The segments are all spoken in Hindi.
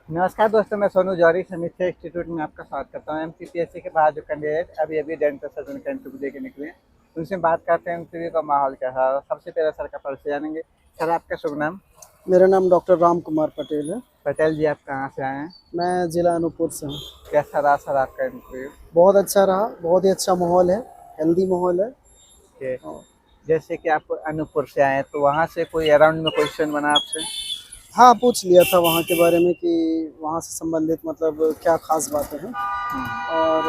नमस्कार दोस्तों, मैं सोनू जौहरी समीक्षा इंस्टीट्यूट में आपका स्वागत करता हूँ। एमपीपीएससी के बाद जो कैंडिडेट अभी अभी डेंटल सर्जन का इंटरव्यू देके निकले हैं, उनसे बात करते हैं इंटरव्यू का माहौल कैसा है। सबसे पहले सर का परिचय जानेंगे। सर, आपका शुभ नाम? मेरा नाम डॉक्टर राम कुमार पटेल है। पटेल जी, आप कहाँ से आए हैं? मैं जिला अनूपपुर से हूँ। कैसा रहा सर आपका इंटरव्यू? बहुत अच्छा रहा, बहुत ही अच्छा माहौल है, हेल्दी माहौल है। कि जैसे कि आप अनूपपुर से आए हैं, तो वहाँ से कोई अराउंड में क्वेश्चन बना आपसे? हाँ, पूछ लिया था वहाँ के बारे में कि वहाँ से संबंधित मतलब क्या खास बातें हैं, और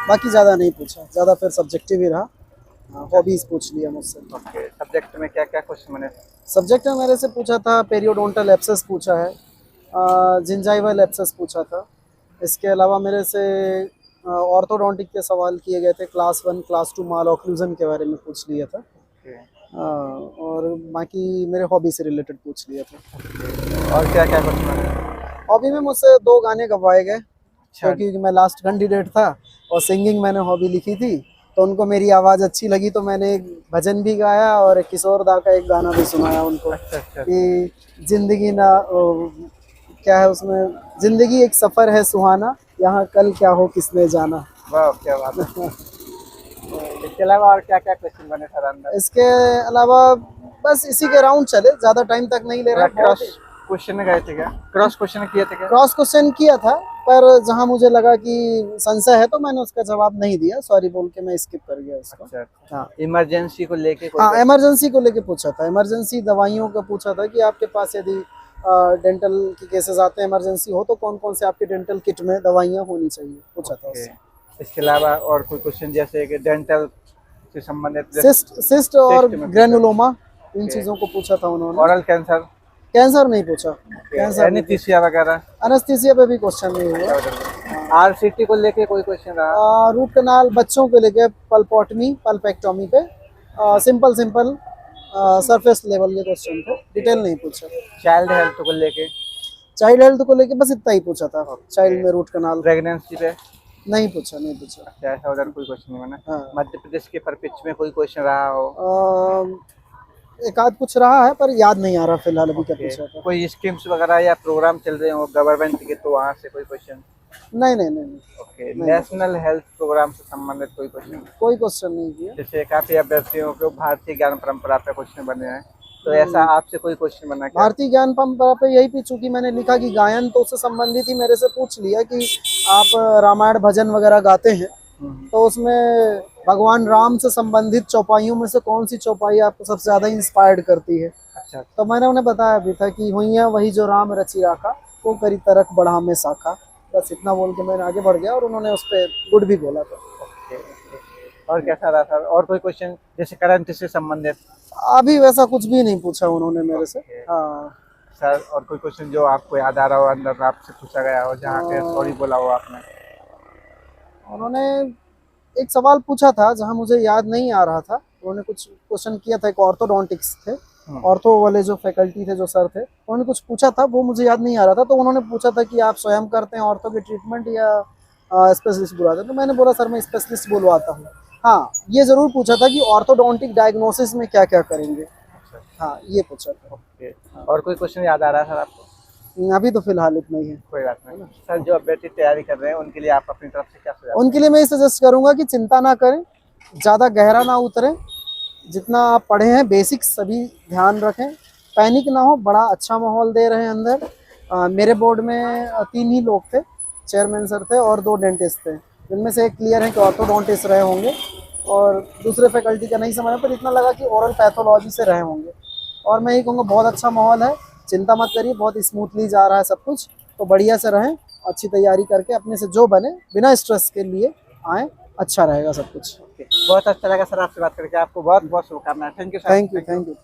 बाकी ज़्यादा नहीं पूछा, ज़्यादा फिर सब्जेक्टिव ही रहा। हॉबीज़ पूछ लिया मुझसे। ओके, सब्जेक्ट में क्या क्या क्वेश्चन बने? सब्जेक्ट में मेरे से पूछा था पेरियोडोंटल एब्सेस पूछा है, जिंजाइवल एब्सेस पूछा था। इसके अलावा मेरे से ऑर्थोडोंटिक के सवाल किए गए थे, क्लास 1 क्लास 2 माल ऑक्लूजन के बारे में पूछ लिया था। और बाकी मेरे हॉबी से रिलेटेड पूछ लिया था। और क्या क्या क्वेश्चन बने? हॉबी में मुझसे 2 गाने गवाए गए, अच्छा। क्योंकि मैं लास्ट कैंडिडेट था और सिंगिंग मैंने हॉबी लिखी थी, तो उनको मेरी आवाज़ अच्छी लगी, तो मैंने एक भजन भी गाया और एक किशोर दा का एक गाना भी सुनाया उनको। अच्छा। कि जिंदगी ना क्या है उसमें, जिंदगी एक सफ़र है सुहाना, यहाँ कल क्या हो किसने जाना। वाह, क्या बात है। इसके अलावा और क्या क्या क्वेश्चन बने सर अंदर? इसके अलावा बस इसी के राउंड चले, ज़्यादा टाइम तक नहीं ले रहे। क्रॉस क्वेश्चन गए थे क्या? क्रॉस क्वेश्चन किए थे क्या? क्रॉस क्वेश्चन किया था, पर जहां मुझे लगा कि संशय है तो मैंने उसका जवाब नहीं दिया, सॉरी बोल के मैं स्किप कर गया उसको। अच्छा। हाँ, इमरजेंसी को लेके कोई हाँ, इमरजेंसी को लेके पूछा था, इमरजेंसी दवाइयों का पूछा था कि आपके पास यदि डेंटल के केसेस आते हैं, इमरजेंसी हो, तो कौन कौन से आपके डेंटल किट में दवाइयाँ होनी चाहिए, पूछा था उससे। इसके अलावा और कोई क्वेश्चन जैसे कि डेंटल से संबंधित सिस्ट और में ग्रेनुलोमा, इन चीज़ों को पूछा था उन्होंने। Oral cancer? कैंसर नहीं पूछा, कैंसर नहीं। एनेस्थीसिया वगैरह? अनस्थीसिया पे भी क्वेश्चन नहीं हुआ। आरसीटी को लेके कोई क्वेश्चन रहा? रूट कनाल बच्चों के लेके, पल्पोटमी पल्पेक्टोमी पे सिंपल सरफेस लेवल के क्वेश्चन थे, डिटेल नहीं पूछा। चाइल्ड हेल्थ को लेके? चाइल्ड हेल्थ को लेके बस इतना ही पूछा था। चाइल्ड में रूट कनाल प्रेगनेंसी पे? नहीं पूछा, नहीं पूछा। अच्छा, ऐसा उधर कोई क्वेश्चन नहीं बना? हाँ। मध्य प्रदेश के परिप्रेक्ष्य में कोई क्वेश्चन रहा हो? एक आध कुछ रहा है, पर याद नहीं आ रहा फिलहाल अभी क्या पूछा था। कोई स्कीम्स वगैरह या प्रोग्राम चल रहे हो गवर्नमेंट के, तो वहाँ से कोई क्वेश्चन? नहीं नहीं नहीं, ओके, नेशनल हेल्थ प्रोग्राम से संबंधित कोई क्वेश्चन? कोई क्वेश्चन नहीं किया। जैसे काफी अभ्यर्थियों को भारतीय ज्ञान परंपरा पे क्वेश्चन बने हैं, तो ऐसा आपसे कोई क्वेश्चन बना क्या? भारतीय ज्ञान परंपरा पे यही भी, चूंकि मैंने लिखा कि गायन, तो उससे संबंधित ही मेरे से पूछ लिया कि आप रामायण भजन वगैरह गाते हैं, तो उसमें भगवान राम से संबंधित चौपाइयों में से कौन सी चौपाई आपको सबसे ज्यादा इंस्पायर्ड करती है। अच्छा। तो मैंने उन्हें बताया भी था कि हुइया वही जो राम रची राखा, वो करी तरक बढ़ा में साखा। बस इतना बोल के मैंने आगे बढ़ गया और उन्होंने उस पर गुड भी बोला था। और कैसा रहा सर? और कोई क्वेश्चन जैसे करंट से संबंधित? अभी वैसा कुछ भी नहीं पूछा उन्होंने मेरे से। हाँ सर, और कोई क्वेश्चन जो आपको याद आ रहा हो अंदर आपसे पूछा गया हो, जहाँ पे सॉरी बोला हो आपने? उन्होंने एक सवाल पूछा था जहां मुझे याद नहीं आ रहा था। उन्होंने कुछ क्वेश्चन किया था, एक ऑर्थोडोंटिक्स थे, ऑर्थो वाले जो फैकल्टी थे, जो सर थे, उन्होंने कुछ पूछा था, वो मुझे याद नहीं आ रहा था। तो उन्होंने पूछा था कि आप स्वयं करते हैं ऑर्थो की ट्रीटमेंट या स्पेशलिस्ट बुलाते हैं? तो मैंने बोला सर मैं स्पेशलिस्ट बुलवाता हूँ। हाँ, ये जरूर पूछा था कि ऑर्थोडोंटिक डायग्नोसिस में क्या क्या करेंगे। हाँ, ये पूछा था। और कोई क्वेश्चन याद आ रहा है सर आपको? अभी तो फिलहाल इतना ही है। कोई बात नहीं सर। जो अभ्यर्थी तैयारी कर रहे हैं, उनके लिए आप अपनी तरफ से क्या सुझाव? उनके लिए मैं ये सजेस्ट करूंगा कि चिंता ना करें, ज़्यादा गहरा ना उतरें, जितना आप पढ़े हैं बेसिक्स सभी ध्यान रखें, पैनिक ना हो। बड़ा अच्छा माहौल दे रहे हैं अंदर। मेरे बोर्ड में 3 ही लोग थे, चेयरमैन सर थे और 2 डेंटिस्ट थे, जिनमें से एक क्लियर है कि ऑर्थोडोंटिस्ट रहे होंगे, और दूसरे फैकल्टी का नहीं समझा, पर इतना लगा कि ओरल पैथोलॉजी से रहे होंगे। और मैं यही कहूँगा बहुत अच्छा माहौल है, चिंता मत करिए, बहुत स्मूथली जा रहा है सब कुछ। तो बढ़िया से रहें, अच्छी तैयारी करके अपने से जो बने बिना स्ट्रेस के लिए आएँ, अच्छा रहेगा सब कुछ। बहुत अच्छा लगा सर आपसे बात करके। आपको बहुत बहुत शुभकामनाएं। Thank you sir. Thank you.